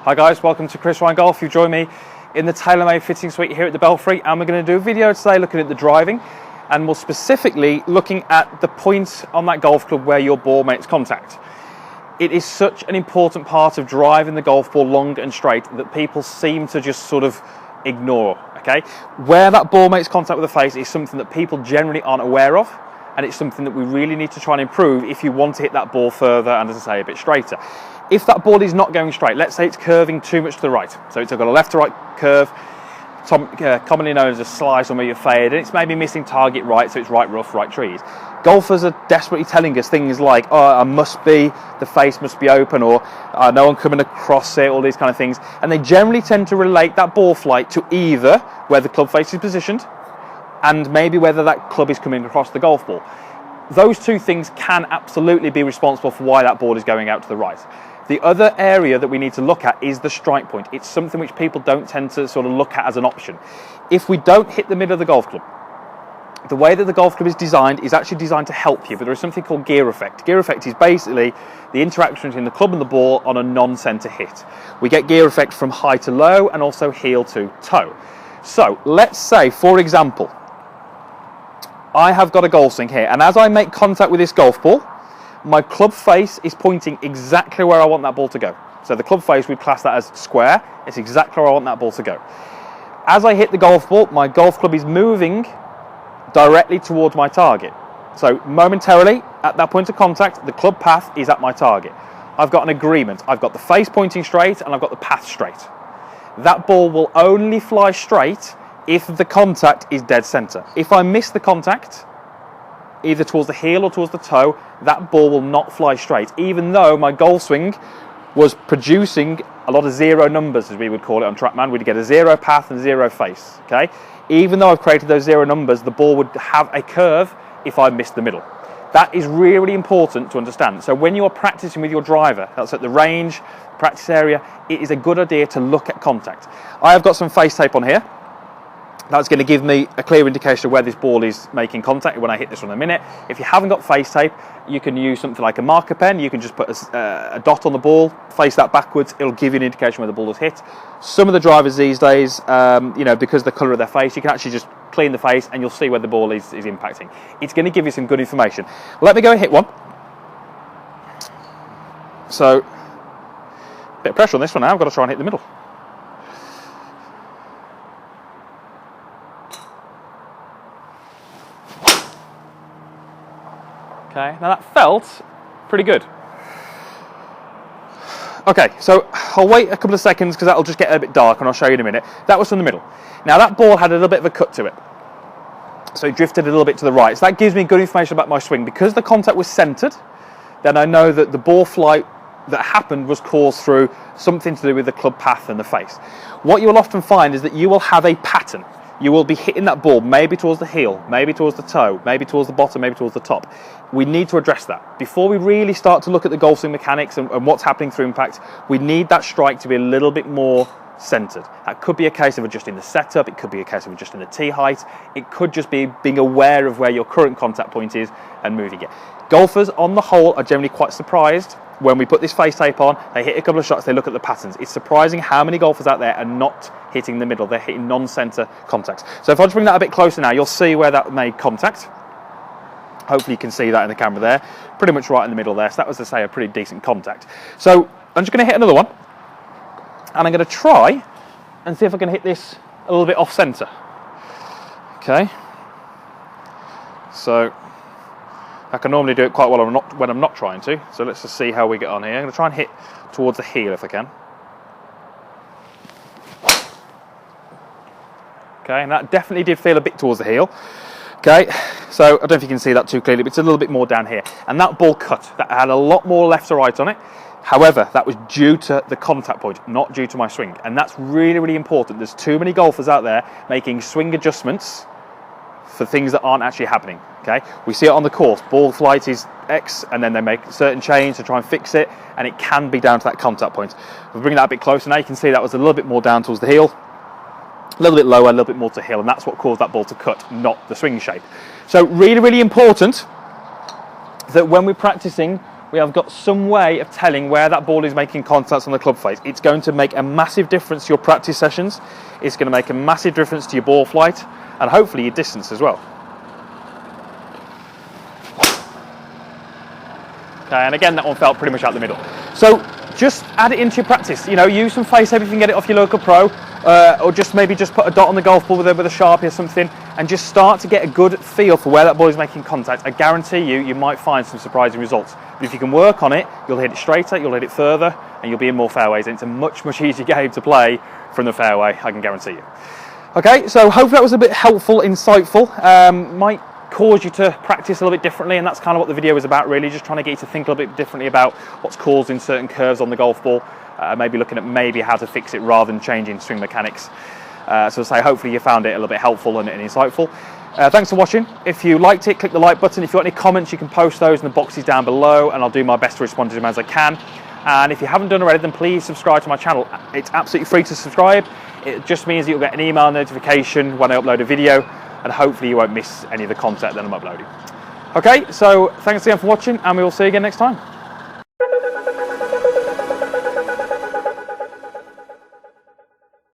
Hi guys, welcome to Chris Ryan Golf. You've joined me in the tailor-made fitting suite here at the Belfry, and we're going to do a video today looking at the driving, and more specifically looking at the point on that golf club where your ball makes contact. It is such an important part of driving the golf ball long and straight that people seem to just sort of ignore, okay? Where that ball makes contact with the face is something that people generally aren't aware of, and it's something that we really need to try and improve if you want to hit that ball further and, as I say, a bit straighter. If that ball is not going straight, let's say it's curving too much to the right, so it's got a left to right curve, commonly known as a slice or maybe a fade, and it's maybe missing target right, so it's right rough, right trees. Golfers are desperately telling us things like, oh, the face must be open, or no one coming across it, all these kind of things, and they generally tend to relate that ball flight to either where the club face is positioned and maybe whether that club is coming across the golf ball. Those two things can absolutely be responsible for why that ball is going out to the right. The other area that we need to look at is the strike point. It's something which people don't tend to sort of look at as an option. If we don't hit the middle of the golf club, the way that the golf club is actually designed to help you, but there is something called gear effect. Gear effect is basically the interaction between the club and the ball on a non-center hit. We get gear effect from high to low and also heel to toe. So let's say, for example, I have got a golf swing here, and as I make contact with this golf ball, my club face is pointing exactly where I want that ball to go. So the club face, we'd class that as square. It's exactly where I want that ball to go. As I hit the golf ball, my golf club is moving directly towards my target. So momentarily, at that point of contact, the club path is at my target. I've got an agreement. I've got the face pointing straight and I've got the path straight. That ball will only fly straight if the contact is dead center. If I miss the contact, either towards the heel or towards the toe, that ball will not fly straight, even though my golf swing was producing a lot of zero numbers, as we would call it on TrackMan. We'd get a zero path and zero face, okay? Even though I've created those zero numbers, the ball would have a curve if I missed the middle. That is really important to understand. So when you're practicing with your driver, that's at the range, practice area, it is a good idea to look at contact. I have got some face tape on here. That's going to give me a clear indication of where this ball is making contact when I hit this one in a minute. If you haven't got face tape, you can use something like a marker pen. You can just put a dot on the ball, face that backwards. It'll give you an indication where the ball is hit. Some of the drivers these days, because of the colour of their face, you can actually just clean the face and you'll see where the ball is impacting. It's going to give you some good information. Let me go and hit one. So, a bit of pressure on this one now. I've got to try and hit the middle. Okay, now that felt pretty good. Okay, so I'll wait a couple of seconds because that'll just get a bit dark and I'll show you in a minute. That was from the middle. Now that ball had a little bit of a cut to it. So it drifted a little bit to the right. So that gives me good information about my swing. Because the contact was centered, then I know that the ball flight that happened was caused through something to do with the club path and the face. What you'll often find is that you will have a pattern. You will be hitting that ball maybe towards the heel, maybe towards the toe, maybe towards the bottom, maybe towards the top. We need to address that. Before we really start to look at the golf swing mechanics and what's happening through impact, we need that strike to be a little bit more centered. That could be a case of adjusting the setup, it could be a case of adjusting the tee height, it could just be being aware of where your current contact point is and moving it. Golfers on the whole are generally quite surprised when we put this face tape on, they hit a couple of shots, they look at the patterns. It's surprising how many golfers out there are not hitting the middle, they're hitting non-center contacts. So if I just bring that a bit closer now, you'll see where that made contact. Hopefully you can see that in the camera there, pretty much right in the middle there. So that was, to say, a pretty decent contact. So I'm just going to hit another one, and I'm going to try and see if I can hit this a little bit off center. Okay. So I can normally do it quite well when I'm not trying to. So let's just see how we get on here. I'm going to try and hit towards the heel if I can. Okay, and that definitely did feel a bit towards the heel. Okay, so I don't know if you can see that too clearly, but it's a little bit more down here. And that ball cut. That had a lot more left to right on it. However, that was due to the contact point, not due to my swing. And that's really, really important. There's too many golfers out there making swing adjustments for things that aren't actually happening. Okay, we see it on the course. Ball flight is X, and then they make a certain change to try and fix it, and it can be down to that contact point. If we bring that a bit closer now, you can see that was a little bit more down towards the heel, a little bit lower, a little bit more to heel, and that's what caused that ball to cut, not the swing shape. So really, really important that when we're practicing, we have got some way of telling where that ball is making contact on the club face. It's going to make a massive difference to your practice sessions. It's going to make a massive difference to your ball flight and hopefully your distance as well. Okay, and again, that one felt pretty much out the middle. So just add it into your practice. You know, use some face tape if you can get it off your local pro, or just maybe just put a dot on the golf ball with a Sharpie or something, and just start to get a good feel for where that ball is making contact. I guarantee you might find some surprising results. But if you can work on it, you'll hit it straighter, you'll hit it further, and you'll be in more fairways. And it's a much, much easier game to play from the fairway, I can guarantee you. Okay, so hopefully that was a bit helpful, insightful. Might cause you to practice a little bit differently, and that's kind of what the video is about, really, just trying to get you to think a little bit differently about what's causing certain curves on the golf ball, maybe looking at maybe how to fix it rather than changing swing mechanics. So say hopefully you found it a little bit helpful and insightful. Thanks for watching. If you liked it, click the like button. If you've got any comments, you can post those in the boxes down below, and I'll do my best to respond to them as I can. And if you haven't done already, then please subscribe to my channel. It's absolutely free to subscribe. It just means that you'll get an email notification when I upload a video, and hopefully you won't miss any of the content that I'm uploading. Okay, so thanks again for watching, and we will see you again next time.